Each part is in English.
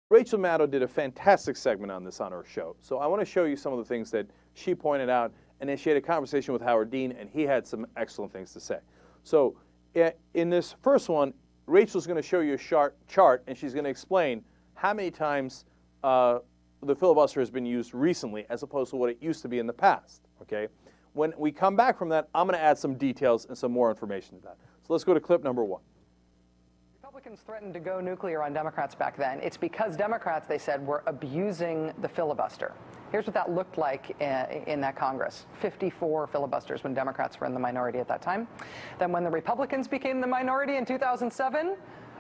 Rachel Maddow did a fantastic segment on this on her show. So I want to show you some of the things that she pointed out, and then she had a conversation with Howard Dean, and he had some excellent things to say. So in this first one, Rachel's going to show you a chart, and she's going to explain how many times the filibuster has been used recently as opposed to what it used to be in the past. Okay? When we come back from that, I'm going to add some details and some more information to that. So let's go to clip number 1. Republicans threatened to go nuclear on Democrats back then. It's because Democrats, they said, were abusing the filibuster. Here's what that looked like in that Congress. 54 filibusters when Democrats were in the minority at that time. Then when the Republicans became the minority in 2007,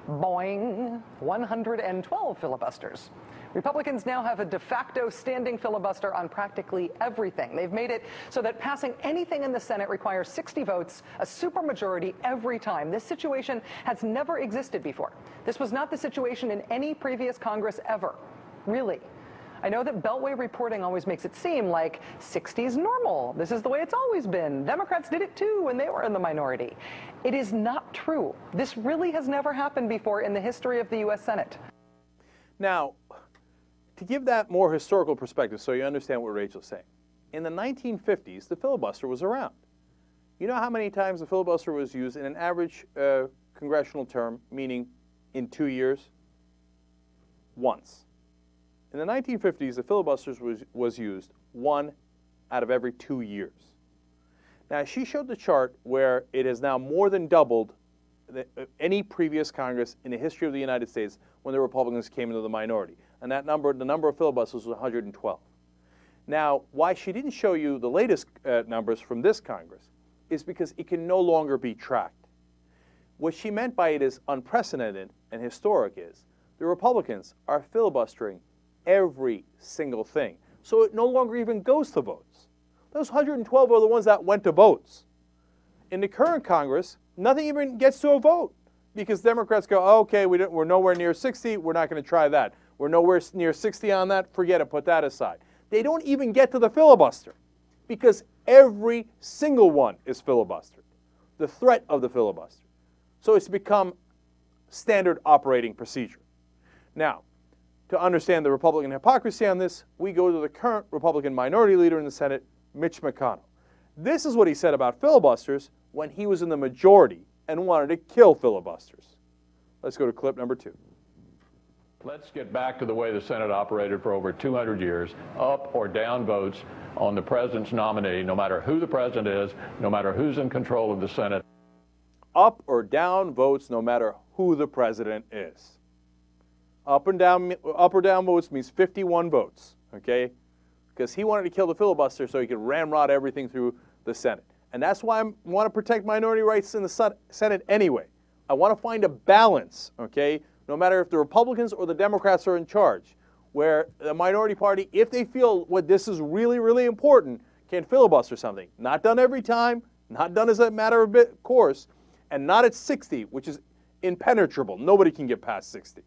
boing, 112 filibusters. Republicans now have a de facto standing filibuster on practically everything. They've made it so that passing anything in the Senate requires 60 votes, a supermajority every time. This situation has never existed before. This was not the situation in any previous Congress ever, really. I know that Beltway reporting always makes it seem like 60 is normal. This is the way it's always been. Democrats did it too when they were in the minority. It is not true. This really has never happened before in the history of the U.S. Senate. Now, to give that more historical perspective so you understand what Rachel's saying, in the 1950s, the filibuster was around. You know how many times the filibuster was used in an average congressional term, meaning in 2 years? Once. In the 1950s, the filibuster was used 1 out of every 2 years. Now, she showed the chart where it has now more than doubled any previous Congress in the history of the United States when the Republicans came into the minority. And that number, the number of filibusters was 112. Now, why she didn't show you the latest numbers from this Congress is because it can no longer be tracked. What she meant by it is unprecedented and historic is the Republicans are filibustering every single thing. So it no longer even goes to votes. Those 112 are the ones that went to votes. In the current Congress, nothing even gets to a vote because Democrats go, oh, okay, we're nowhere near 60, we're not going to try that. We're nowhere near 60 on that, forget it, put that aside. They don't even get to the filibuster because every single one is filibustered, the threat of the filibuster. So it's become standard operating procedure. Now, to understand the Republican hypocrisy on this, we go to the current Republican minority leader in the Senate, Mitch McConnell. This is what he said about filibusters when he was in the majority and wanted to kill filibusters. Let's go to clip number 2. Let's get back to the way the Senate operated for over 200 years, up or down votes on the president's nominee, no matter who the president is, no matter who's in control of the Senate. Up or down votes no matter who the president is. Up or down votes means 51 votes, okay? Because he wanted to kill the filibuster so he could ramrod everything through the Senate. And that's why I want to protect minority rights in the Senate anyway. I want to find a balance, okay? No matter if the Republicans or the Democrats are in charge, where the minority party, if they feel what this is really, really important, can filibuster something. Not done every time, not done as a matter of course, and not at 60, which is impenetrable. Nobody can get past 60.